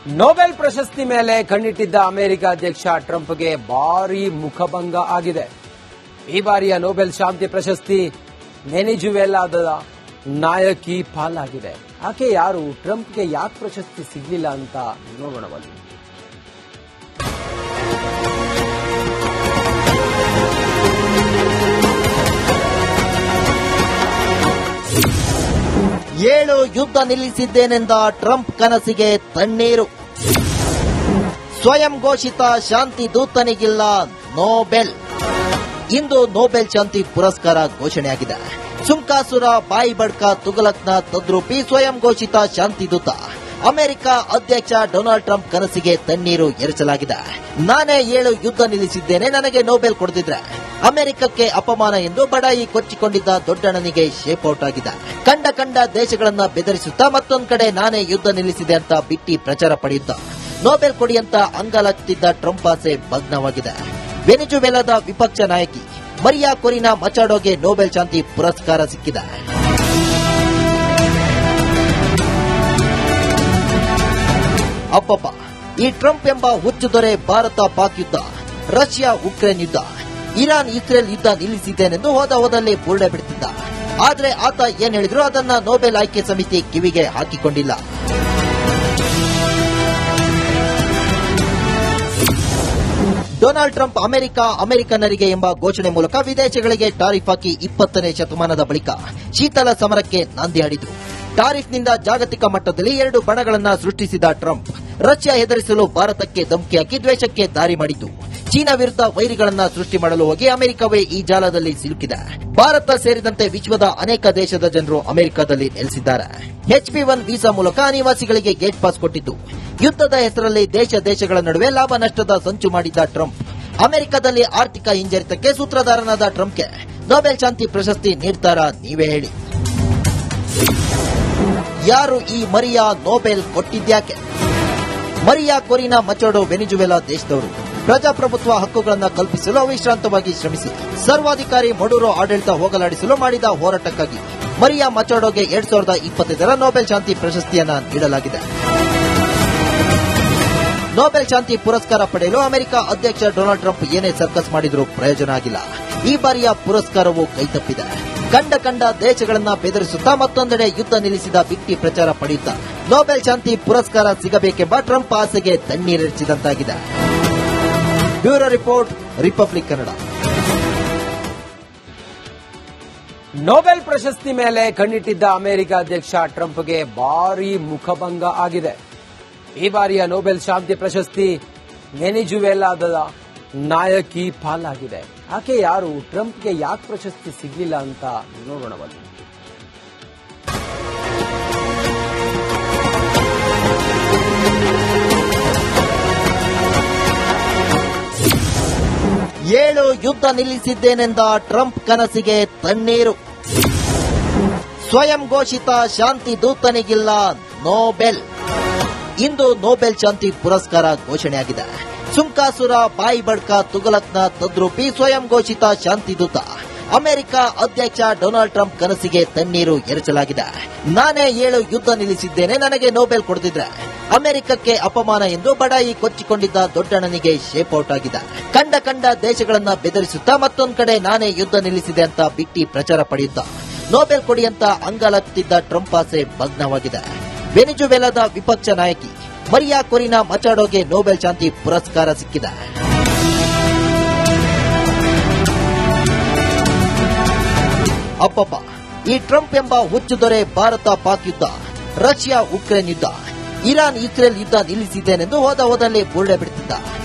Nobel ಪ್ರಶಸ್ತಿ ಮೇಲೆ ಕಣ್ಣಿಟ್ಟಿದ್ದ America ಅಧ್ಯಕ್ಷ ಟ್ರಂಪ್ಗೆ ಭಾರೀ ಮುಖಭಂಗ ಆಗಿದೆ. ಈ ಬಾರಿಯ ನೊಬೆಲ್ ಶಾಂತಿ ಪ್ರಶಸ್ತಿ ವೆನಿಜುವೆಲಾದ ನಾಯಕಿ ಪಾಲಾಗಿದೆ. ಆಕೆ ಯಾರು, ಟ್ರಂಪ್ಗೆ ಯಾಕೆ ಪ್ರಶಸ್ತಿ ಸಿಗಲಿಲ್ಲ ಅಂತ ನೋಡೋಣ ಬನ್ನಿ. ಏಳು ಯುದ್ಧ ನಿಲ್ಲಿಸಿದ್ದೇನೆಂದ ಟ್ರಂಪ್ ಕನಸಿಗೆ ತಣ್ಣೀರು. ಸ್ವಯಂ ಘೋಷಿತ ಶಾಂತಿ ದೂತನಿಗಿಲ್ಲ ನೊಬೆಲ್. ಇಂದು ನೊಬೆಲ್ ಶಾಂತಿ ಪುರಸ್ಕಾರ ಘೋಷಣೆಯಾಗಿದೆ. ಸುಂಕಾಸುರ ಬಾಯಿ ಬಡ್ಕ ತುಗಲಕ್ನ ತದ್ರೂಪಿ ಸ್ವಯಂ ಘೋಷಿತ ಶಾಂತಿ ದೂತ ಅಮೆರಿಕ ಅಧ್ಯಕ್ಷ ಡೊನಾಲ್ಡ್ ಟ್ರಂಪ್ ಕನಸಿಗೆ ತಣ್ಣೀರು ಎರಚಲಾಗಿದೆ. ನಾನೇ 7 ಯುದ್ಧ ನಿಲ್ಲಿಸಿದ್ದೇನೆ, ನನಗೆ ನೊಬೆಲ್ ಕೊಡದಿದ್ರೆ ಅಮೆರಿಕಕ್ಕೆ ಅಪಮಾನ ಎಂದು ಬಡಾಯಿ ಕೊಚ್ಚಿಕೊಂಡಿದ್ದ ದೊಡ್ಡಣ್ಣನಿಗೆ ಶೇಪ್ ಔಟ್ ಆಗಿದೆ. ಕಂಡ ದೇಶಗಳನ್ನ ಬೆದರಿಸುತ್ತಾ ಮತ್ತೊಂದು ಕಡೆ ನಾನೇ ಯುದ್ಧ ನಿಲ್ಲಿಸಿದೆ ಅಂತ ಬಿಟ್ಟಿ ಪ್ರಚಾರ ಪಡೆಯುತ್ತ ನೊಬೆಲ್ ಕೊಡಿ ಅಂತ ಅಂಗಾಲಾಗ್ತಿದ್ದ ಟ್ರಂಪ್ ಆಸೆ ಭಗ್ನವಾಗಿದೆ. ವೆನಿಜುವೆಲಾದ ವಿಪಕ್ಷ ನಾಯಕಿ ಮರಿಯಾ ಕೊರಿನಾ ಮಚಾಡೋಗೆ ನೊಬೆಲ್ ಶಾಂತಿ ಪುರಸ್ಕಾರ ಸಿಕ್ಕಿದೆ. ಅಪ್ಪಪ್ಪ, ಈ ಟ್ರಂಪ್ ಎಂಬ ಹುಚ್ಚು ದೊರೆ ಭಾರತ ಪಾಕ್ ಯುದ್ಧ, ರಷ್ಯಾ ಉಕ್ರೇನ್ ಯುದ್ಧ, ಇರಾನ್ ಇಸ್ರೇಲ್ ಯುದ್ಧ ನಿಲ್ಲಿಸಿದ್ದೇನೆಂದು ಹೋದಲ್ಲೇ ಬುರುಡೆ ಬಿಡುತ್ತಿದ್ದ. ಆದ್ರೆ ಆತ ಏನ್ ಹೇಳಿದ್ರು ಅದನ್ನ ನೊಬೆಲ್ ಆಯ್ಕೆ ಸಮಿತಿ ಕಿವಿಗೆ ಹಾಕಿಕೊಂಡಿಲ್ಲ. ಡೊನಾಲ್ಡ್ ಟ್ರಂಪ್ ಅಮೆರಿಕನ್ನರಿಗೆ ಎಂಬ ಘೋಷಣೆ ಮೂಲಕ ವಿದೇಶಗಳಿಗೆ ಟಾರಿಫ್ ಹಾಕಿ 20ನೇ ಶತಮಾನದ ಬಳಿಕ ಶೀತಲ ಸಮರಕ್ಕೆ ನಾಂದಿ ಹಾಡಿದ್ರು. ಟಾರಿಫ್ನಿಂದ ಜಾಗತಿಕ ಮಟ್ಟದಲ್ಲಿ 2 ಬಣಗಳನ್ನ ಸೃಷ್ಟಿಸಿದ ಟ್ರಂಪ್ ರಷ್ಯಾ ಹೆದರಿಸಲು ಭಾರತಕ್ಕೆ ಧಮಕಿ ಹಾಕಿ ದ್ವೇಷಕ್ಕೆ ದಾರಿ ಮಾಡಿದ್ದು. ಚೀನಾ ವಿರುದ್ಧ ವೈರಿಗಳನ್ನ ಸೃಷ್ಟಿ ಮಾಡಲು ಹೋಗಿ ಅಮೆರಿಕವೇ ಈ ಜಾಲದಲ್ಲಿ ಸಿಲುಕಿದೆ. ಭಾರತ ಸೇರಿದಂತೆ ವಿಶ್ವದ ಅನೇಕ ದೇಶದ ಜನರು ಅಮೆರಿಕದಲ್ಲಿ ನೆಲೆಸಿದ್ದಾರೆ. HP1 ವೀಸಾ ಮೂಲಕ ಅನಿವಾಸಿಗಳಿಗೆ ಗೇಟ್ ಪಾಸ್ ಕೊಟ್ಟಿದ್ದು. ಯುದ್ಧದ ಹೆಸರಲ್ಲಿ ದೇಶಗಳ ನಡುವೆ ಲಾಭ ನಷ್ಟದ ಸಂಚು ಮಾಡಿದ್ದ ಟ್ರಂಪ್ ಅಮೆರಿಕದಲ್ಲಿ ಆರ್ಥಿಕ ಹಿಂಜರಿತಕ್ಕೆ ಸೂತ್ರಧಾರನಾದ ಟ್ರಂಪ್ಗೆ ನೊಬೆಲ್ ಶಾಂತಿ ಪ್ರಶಸ್ತಿ ನೀಡ್ತಾರಾ? ನೀವೇ ಹೇಳಿ. ಯಾರು ಈ ಮರಿಯಾ ನೊಬೆಲ್ ಕೊಟ್ಟಿದ್ಯಾಕೆ? ಮರಿಯಾ ಕೊರಿನಾ ಮಚಾಡೋ ವೆನಿಜುವೆಲಾ ದೇಶದವರು. ಪ್ರಜಾಪ್ರಭುತ್ವ ಹಕ್ಕುಗಳನ್ನು ಕಲ್ಪಿಸಲು ಅವಿಶ್ರಾಂತವಾಗಿ ಶ್ರಮಿಸಿ ಸರ್ವಾಧಿಕಾರಿ ಮಡುರೋ ಆಡಳಿತ ಹೋಗಲಾಡಿಸಲು ಮಾಡಿದ ಹೋರಾಟಕ್ಕಾಗಿ ಮರಿಯಾ ಮಚಾಡೋಗೆ 2025ರ ನೊಬೆಲ್ ಶಾಂತಿ ಪ್ರಶಸ್ತಿಯನ್ನ ನೀಡಲಾಗಿದೆ. ನೊಬೆಲ್ ಶಾಂತಿ ಪುರಸ್ಕಾರ ಪಡೆಯಲು ಅಮೆರಿಕ ಅಧ್ಯಕ್ಷ ಡೊನಾಲ್ಡ್ ಟ್ರಂಪ್ ಏನೇ ಸರ್ಕಸ್ ಮಾಡಿದ್ರೂ ಪ್ರಯೋಜನ ಆಗಿಲ್ಲ. ಈ ಬಾರಿಯ ಪುರಸ್ಕಾರವು ಕೈತಪ್ಪಿದೆ. ಕಂಡ ದೇಶಗಳನ್ನ ಬೆದರಿಸುತ್ತಾ ಮತ್ತೊಂದೆಡೆ ಯುದ್ಧ ನಿಲ್ಲಿಸಿದ ಬಿಟ್ಟಿ ಪ್ರಚಾರ ಪಡೆಯುತ್ತಾ ನೊಬೆಲ್ ಶಾಂತಿ ಪುರಸ್ಕಾರ ಸಿಗಬೇಕೆಂಬ ಟ್ರಂಪ್ ಆಸೆಗೆ ತಣ್ಣೀರೆರಚಿದಂತಾಗಿದೆ. Bureau report, republic Kannada. Nobel ಪ್ರಶಸ್ತಿ ಮೇಲೆ ಕಣ್ಣಿಟ್ಟಿದ್ದ ಅಮೆರಿಕ ಅಧ್ಯಕ್ಷ ಟ್ರಂಪ್ಗೆ ಭಾರೀ ಮುಖಭಂಗ ಆಗಿದೆ. ಈ ಬಾರಿಯ ನೊಬೆಲ್ ಶಾಂತಿ ಪ್ರಶಸ್ತಿ ವೆನಿಜುವೆಲಾದ ನಾಯಕಿ ಪಾಲಾಗಿದೆ. ಆಕೆ ಯಾರು, ಟ್ರಂಪ್ಗೆ ಯಾಕೆ ಪ್ರಶಸ್ತಿ ಸಿಗಲಿಲ್ಲ ಅಂತ ನೋಡೋಣ ಬನ್ನಿ. ಏಳು ಯುದ್ಧ ನಿಲ್ಲಿಸಿದ್ದೇನೆಂದ ಟ್ರಂಪ್ ಕನಸಿಗೆ ತಣ್ಣೀರು. ಸ್ವಯಂ ಘೋಷಿತ ಶಾಂತಿ ದೂತನಿಗಿಲ್ಲ ನೊಬೆಲ್. ಇಂದು ನೊಬೆಲ್ ಶಾಂತಿ ಪುರಸ್ಕಾರ ಘೋಷಣೆಯಾಗಿದೆ. ಸುಂಕಾಸುರ ಬಾಯಿ ಬಡ್ಕ ತುಗಲಕ್ನ ತದ್ರೂಪಿ ಸ್ವಯಂ ಘೋಷಿತ ಶಾಂತಿ ದೂತ ಅಮೆರಿಕ ಅಧ್ಯಕ್ಷ ಡೊನಾಲ್ಡ್ ಟ್ರಂಪ್ ಕನಸಿಗೆ ತಣ್ಣೀರು ಎರಚಲಾಗಿದೆ. ನಾನೇ 7 ಯುದ್ಧ ನಿಲ್ಲಿಸಿದ್ದೇನೆ, ನನಗೆ ನೊಬೆಲ್ ಕೊಡದಿದ್ರೆ ಅಮೆರಿಕಕ್ಕೆ ಅಪಮಾನ ಎಂದು ಬಡಾಯಿ ಕೊಚ್ಚಿಕೊಂಡಿದ್ದ ದೊಡ್ಡಣ್ಣನಿಗೆ ಶೇಪ್ ಔಟ್ ಆಗಿದೆ. ಕಂಡ ದೇಶಗಳನ್ನ ಬೆದರಿಸುತ್ತಾ ಮತ್ತೊಂದು ಕಡೆ ನಾನೇ ಯುದ್ಧ ನಿಲ್ಲಿಸಿದೆ ಅಂತ ಬಿಟ್ಟಿ ಪ್ರಚಾರ ಪಡೆಯುತ್ತಾ ನೊಬೆಲ್ ಕೊಡಿ ಅಂತ ಅಂಗಾಲಾಗ್ತಿದ್ದ ಟ್ರಂಪ್ ಆಸೆ ಭಗ್ನವಾಗಿದೆ. ವೆನಿಜುವೆಲಾದ ವಿಪಕ್ಷ ನಾಯಕಿ ಮರಿಯಾ ಕೊರಿನಾ ಮಚಾಡೋಗೆ ನೊಬೆಲ್ ಶಾಂತಿ ಪುರಸ್ಕಾರ ಸಿಕ್ಕಿದೆ. ಅಪ್ಪಪ್ಪ, ಈ ಟ್ರಂಪ್ ಎಂಬ ಹುಚ್ಚು ದೊರೆ ಭಾರತ ಪಾಕ್ ಯುದ್ಧ, ರಷ್ಯಾ ಉಕ್ರೇನ್ ಯುದ್ಧ, ಇರಾನ್ ಇಸ್ರೇಲ್ ಯುದ್ಧ ನಿಲ್ಲಿಸಿದ್ದೇನೆಂದು ಹೋದಲ್ಲೇ ಬುರುಡೆ ಬಿಡುತ್ತಿದ್ದ.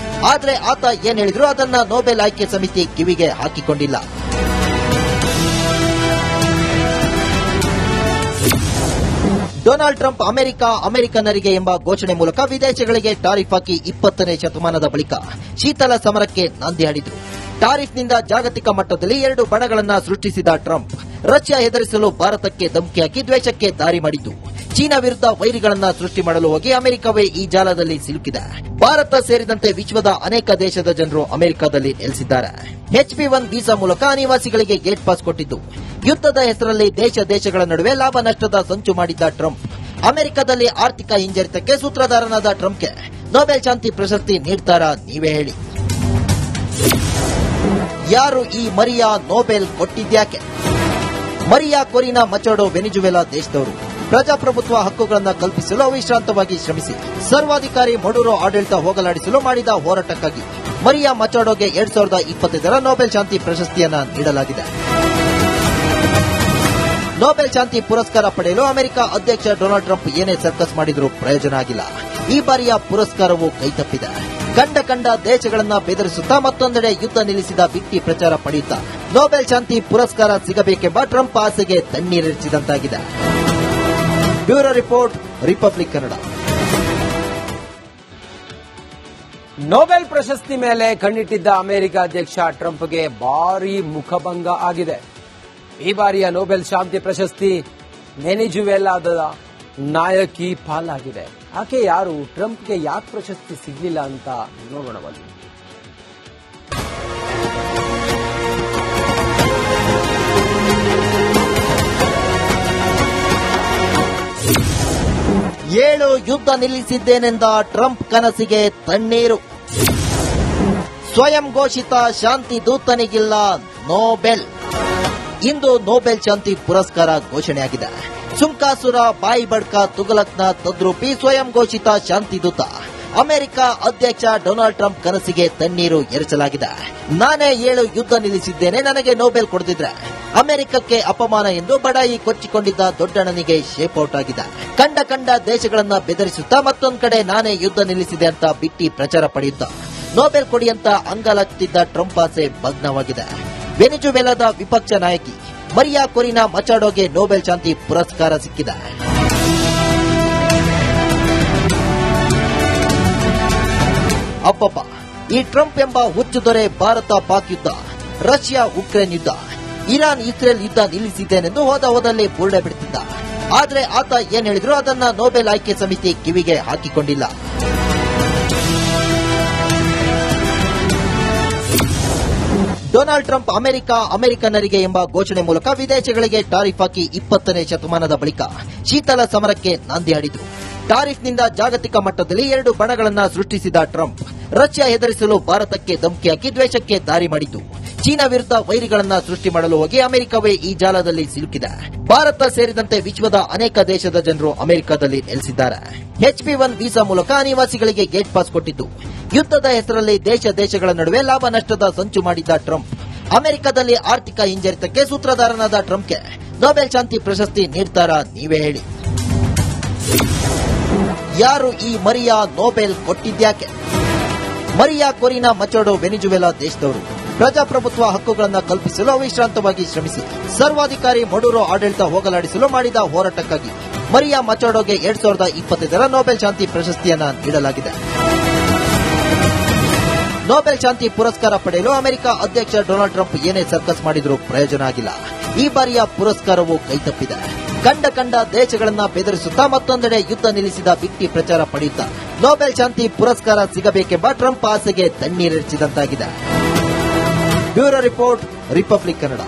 ಆದ್ರೆ ಆತ ಏನ್ ಹೇಳಿದ್ರು ಅದನ್ನ ನೊಬೆಲ್ ಆಯ್ಕೆ ಸಮಿತಿ ಕಿವಿಗೆ ಹಾಕಿಕೊಂಡಿಲ್ಲ. ಡೊನಾಲ್ಡ್ ಟ್ರಂಪ್ ಅಮೆರಿಕನ್ನರಿಗೆ ಎಂಬ ಘೋಷಣೆ ಮೂಲಕ ವಿದೇಶಗಳಿಗೆ ಟಾರಿಫ್ ಹಾಕಿ 20ನೇ ಶತಮಾನದ ಬಳಿಕ ಶೀತಲ ಸಮರಕ್ಕೆ ನಾಂದಿ ಹಾಡಿದ್ರು. ಟಾರಿಫ್ನಿಂದ ಜಾಗತಿಕ ಮಟ್ಟದಲ್ಲಿ 2 ಬಣಗಳನ್ನ ಸೃಷ್ಟಿಸಿದ ಟ್ರಂಪ್ ರಷ್ಯಾ ಹೆದರಿಸಲು ಭಾರತಕ್ಕೆ ಧಮಕಿ ಹಾಕಿ ದ್ವೇಷಕ್ಕೆ ದಾರಿ ಮಾಡಿದ್ದು. ಚೀನಾ ವಿರುದ್ಧ ವೈರಿಗಳನ್ನ ಸೃಷ್ಟಿ ಮಾಡಲು ಹೋಗಿ ಅಮೆರಿಕವೇ ಈ ಜಾಲದಲ್ಲಿ ಸಿಲುಕಿದೆ. ಭಾರತ ಸೇರಿದಂತೆ ವಿಶ್ವದ ಅನೇಕ ದೇಶದ ಜನರು ಅಮೆರಿಕದಲ್ಲಿ ನೆಲೆಸಿದ್ದಾರೆ. HP1 ವೀಸಾ ಮೂಲಕ ಅನಿವಾಸಿಗಳಿಗೆ ಗೇಟ್ ಪಾಸ್ ಕೊಟ್ಟಿದ್ದು. ಯುದ್ಧದ ಹೆಸರಲ್ಲಿ ದೇಶಗಳ ನಡುವೆ ಲಾಭ ನಷ್ಟದ ಸಂಚು ಮಾಡಿದ್ದ ಟ್ರಂಪ್ ಅಮೆರಿಕದಲ್ಲಿ ಆರ್ಥಿಕ ಹಿಂಜರಿತಕ್ಕೆ ಸೂತ್ರಧಾರನಾದ ಟ್ರಂಪ್ಗೆ ನೊಬೆಲ್ ಶಾಂತಿ ಪ್ರಶಸ್ತಿ ನೀಡ್ತಾರಾ ನೀವೇ ಹೇಳಿ. ಯಾರು ಈ ಮರಿಯಾ ನೊಬೆಲ್ ಕೊಟ್ಟಿದ್ಯಾಕೆ? ಮರಿಯಾ ಕೊರಿನಾ ಮಚಾಡೋ ವೆನಿಜುವೆಲಾ ದೇಶದವರು ಪ್ರಜಾಪ್ರಭುತ್ವ ಹಕ್ಕುಗಳನ್ನು ಕಲ್ಪಿಸಲು ಅವಿಶ್ರಾಂತವಾಗಿ ಶ್ರಮಿಸಿ ಸರ್ವಾಧಿಕಾರಿ ಮಡುರೋ ಆಡಳಿತ ಹೋಗಲಾಡಿಸಲು ಮಾಡಿದ ಹೋರಾಟಕ್ಕಾಗಿ ಮರಿಯಾ ಮಚಾಡೋಗೆ 2025ರ ನೊಬೆಲ್ ಶಾಂತಿ ಪ್ರಶಸ್ತಿಯನ್ನ ನೀಡಲಾಗಿದೆ. ನೊಬೆಲ್ ಶಾಂತಿ ಪುರಸ್ಕಾರ ಪಡೆಯಲು ಅಮೆರಿಕ ಅಧ್ಯಕ್ಷ ಡೊನಾಲ್ಡ್ ಟ್ರಂಪ್ ಏನೇ ಸರ್ಕಸ್ ಮಾಡಿದರೂ ಪ್ರಯೋಜನ ಆಗಿಲ್ಲ. ಈ ಬಾರಿಯ ಪುರಸ್ಕಾರವು ಕೈತಪ್ಪಿದೆ. ಕಂಡ ದೇಶಗಳನ್ನ ಬೆದರಿಸುತ್ತಾ ಮತ್ತೊಂದೆಡೆ ಯುದ್ಧ ನಿಲ್ಲಿಸಿದ ಬಿಟ್ಟಿ ಪ್ರಚಾರ ಪಡೆಯುತ್ತಾ ನೊಬೆಲ್ ಶಾಂತಿ ಪುರಸ್ಕಾರ ಸಿಗಬೇಕೆಂಬ ಟ್ರಂಪ್ ಆಸೆಗೆ ತಣ್ಣೀರೆರಚಿದಂತಾಗಿದೆ. Bureau report, republic Kannada. Nobel ಪ್ರಶಸ್ತಿ ಮೇಲೆ ಕಣ್ಣಿಟ್ಟಿದ್ದ ಅಮೆರಿಕ ಅಧ್ಯಕ್ಷ ಟ್ರಂಪ್ಗೆ ಭಾರೀ ಮುಖಭಂಗ ಆಗಿದೆ. ಈ ಬಾರಿಯ ನೊಬೆಲ್ ಶಾಂತಿ ಪ್ರಶಸ್ತಿ ವೆನಿಜುವೆಲಾದ ನಾಯಕಿ ಪಾಲಾಗಿದೆ. ಆಕೆ ಯಾರು? ಟ್ರಂಪ್ಗೆ ಯಾಕೆ ಪ್ರಶಸ್ತಿ ಸಿಗಲಿಲ್ಲ ಅಂತ ನೋಡೋಣ ಬನ್ನಿ. ಏಳು ಯುದ್ಧ ನಿಲ್ಲಿಸಿದ್ದೇನೆಂದ ಟ್ರಂಪ್ ಕನಸಿಗೆ ತಣ್ಣೀರು. ಸ್ವಯಂ ಘೋಷಿತ ಶಾಂತಿ ದೂತನಿಗಿಲ್ಲ ನೊಬೆಲ್. ಇಂದು ನೊಬೆಲ್ ಶಾಂತಿ ಪುರಸ್ಕಾರ ಘೋಷಣೆಯಾಗಿದೆ. ಸುಂಕಾಸುರ, ಬಾಯಿ ಬಡ್ಕ, ತುಗಲಕ್ನ ತದ್ರೂಪಿ ಸ್ವಯಂ ಘೋಷಿತ ಶಾಂತಿ ದೂತ ಅಮೆರಿಕ ಅಧ್ಯಕ್ಷ ಡೊನಾಲ್ಡ್ ಟ್ರಂಪ್ ಕನಸಿಗೆ ತಣ್ಣೀರು ಎರಚಲಾಗಿದೆ. ನಾನೇ 7 ಯುದ್ಧ ನಿಲ್ಲಿಸಿದ್ದೇನೆ, ನನಗೆ ನೊಬೆಲ್ ಕೊಡದಿದ್ರೆ ಅಮೆರಿಕಕ್ಕೆ ಅಪಮಾನ ಎಂದು ಬಡಾಯಿ ಕೊಚ್ಚಿಕೊಂಡಿದ್ದ ದೊಡ್ಡಣ್ಣನಿಗೆ ಶೇಪ್ ಔಟ್ ಆಗಿದೆ. ಕಂಡ ದೇಶಗಳನ್ನ ಬೆದರಿಸುತ್ತಾ ಮತ್ತೊಂದು ಕಡೆ ನಾನೇ ಯುದ್ಧ ನಿಲ್ಲಿಸಿದೆ ಅಂತ ಬಿಟ್ಟಿ ಪ್ರಚಾರ ಪಡೆಯುತ್ತಾ ನೊಬೆಲ್ ಕೊಡಿ ಅಂತ ಅಂಗಾಲಾಗ್ತಿದ್ದ ಟ್ರಂಪ್ ಆಸೆ ಭಗ್ನವಾಗಿದೆ. ವೆನಿಜುವೆಲಾದ ವಿಪಕ್ಷ ನಾಯಕಿ ಮರಿಯಾ ಕೊರಿನಾ ಮಚಾಡೋಗೆ ನೊಬೆಲ್ ಶಾಂತಿ ಪುರಸ್ಕಾರ ಸಿಕ್ಕಿದೆ. ಅಪ್ಪಪ್ಪ, ಈ ಟ್ರಂಪ್ ಎಂಬ ಹುಚ್ಚು ದೊರೆ ಭಾರತ ಪಾಕ್ ಯುದ್ಧ, ರಷ್ಯಾ ಉಕ್ರೇನ್ ಯುದ್ಧ, ಇರಾನ್ ಇಸ್ರೇಲ್ ಯುದ್ಧ ನಿಲ್ಲಿಸಿದ್ದೇನೆಂದು ಹೋದಲ್ಲೇ ಬುರುಡೆ ಬಿಡುತ್ತಿದ್ದ. ಆದ್ರೆ ಆತ ಏನ್ ಹೇಳಿದ್ರು ಅದನ್ನ ನೊಬೆಲ್ ಆಯ್ಕೆ ಸಮಿತಿ ಕಿವಿಗೆ ಹಾಕಿಕೊಂಡಿಲ್ಲ. ಡೊನಾಲ್ಡ್ ಟ್ರಂಪ್ ಅಮೆರಿಕನ್ನರಿಗೆ ಎಂಬ ಘೋಷಣೆ ಮೂಲಕ ವಿದೇಶಗಳಿಗೆ ಟಾರಿಫ್ ಹಾಕಿ 20ನೇ ಶತಮಾನದ ಬಳಿಕ ಶೀತಲ ಸಮರಕ್ಕೆ ನಾಂದಿ ಹಾಡಿದ್ರು. ಟಾರಿಫ್ನಿಂದ ಜಾಗತಿಕ ಮಟ್ಟದಲ್ಲಿ 2 ಬಣಗಳನ್ನ ಸೃಷ್ಟಿಸಿದ ಟ್ರಂಪ್ ರಷ್ಯಾ ಹೆದರಿಸಲು ಭಾರತಕ್ಕೆ ಧಮಕಿ ಹಾಕಿ ದ್ವೇಷಕ್ಕೆ ದಾರಿ ಮಾಡಿತು. ಚೀನಾ ವಿರುದ್ಧ ವೈರಿಗಳನ್ನ ಸೃಷ್ಟಿ ಮಾಡಲು ಹೋಗಿ ಅಮೆರಿಕವೇ ಈ ಜಾಲದಲ್ಲಿ ಸಿಲುಕಿದೆ. ಭಾರತ ಸೇರಿದಂತೆ ವಿಶ್ವದ ಅನೇಕ ದೇಶದ ಜನರು ಅಮೆರಿಕದಲ್ಲಿ ನೆಲೆಸಿದ್ದಾರೆ. HP1 ವೀಸಾ ಮೂಲಕ ಅನಿವಾಸಿಗಳಿಗೆ ಗೇಟ್ ಪಾಸ್ ಕೊಟ್ಟಿದ್ದು, ಯುದ್ಧದ ಹೆಸರಲ್ಲಿ ದೇಶಗಳ ನಡುವೆ ಲಾಭ ನಷ್ಟದ ಸಂಚು ಮಾಡಿದ್ದ ಟ್ರಂಪ್ ಅಮೆರಿಕದಲ್ಲಿ ಆರ್ಥಿಕ ಹಿಂಜರಿತಕ್ಕೆ ಸೂತ್ರಧಾರನಾದ ಟ್ರಂಪ್ಗೆ ನೊಬೆಲ್ ಶಾಂತಿ ಪ್ರಶಸ್ತಿ ನೀಡ್ತಾರಾ ನೀವೇ ಹೇಳಿ. ಯಾರು ಈ ಮರಿಯಾ ನೊಬೆಲ್ ಕೊಟ್ಟಿದ್ಯಾಕೆ? ಮರಿಯಾ ಕೊರಿನಾ ಮಚಾಡೋ ವೆನಿಜುವೆಲಾ ದೇಶದವರು ಪ್ರಜಾಪ್ರಭುತ್ವ ಹಕ್ಕುಗಳನ್ನು ಕಲ್ಪಿಸಲು ಅವಿಶ್ರಾಂತವಾಗಿ ಶ್ರಮಿಸಿ ಸರ್ವಾಧಿಕಾರಿ ಮಡುರೋ ಆಡಳಿತ ಹೋಗಲಾಡಿಸಲು ಮಾಡಿದ ಹೋರಾಟಕ್ಕಾಗಿ ಮರಿಯಾ ಮಚಾಡೋಗೆ 2025ರ ನೊಬೆಲ್ ಶಾಂತಿ ಪ್ರಶಸ್ತಿಯನ್ನ ನೀಡಲಾಗಿದೆ. ನೊಬೆಲ್ ಶಾಂತಿ ಪುರಸ್ಕಾರ ಪಡೆಯಲು ಅಮೆರಿಕ ಅಧ್ಯಕ್ಷ ಡೊನಾಲ್ಡ್ ಟ್ರಂಪ್ ಏನೇ ಸರ್ಕಸ್ ಮಾಡಿದರೂ ಪ್ರಯೋಜನ ಆಗಿಲ್ಲ. ಈ ಬಾರಿಯ ಪುರಸ್ಕಾರವು ಕೈತಪ್ಪಿದೆ. ಕಂಡ ದೇಶಗಳನ್ನ ಬೆದರಿಸುತ್ತಾ ಮತ್ತೊಂದೆಡೆ ಯುದ್ಧ ನಿಲ್ಲಿಸಿದ ಬಿಟ್ಟಿ ಪ್ರಚಾರ ಪಡೆಯುತ್ತಾ ನೊಬೆಲ್ ಶಾಂತಿ ಪುರಸ್ಕಾರ ಸಿಗಬೇಕೆಂಬ ಟ್ರಂಪ್ ಆಸೆಗೆ ತಣ್ಣೀರೆರಚಿದಂತಾಗಿದೆ. Bureau report, republic Kannada.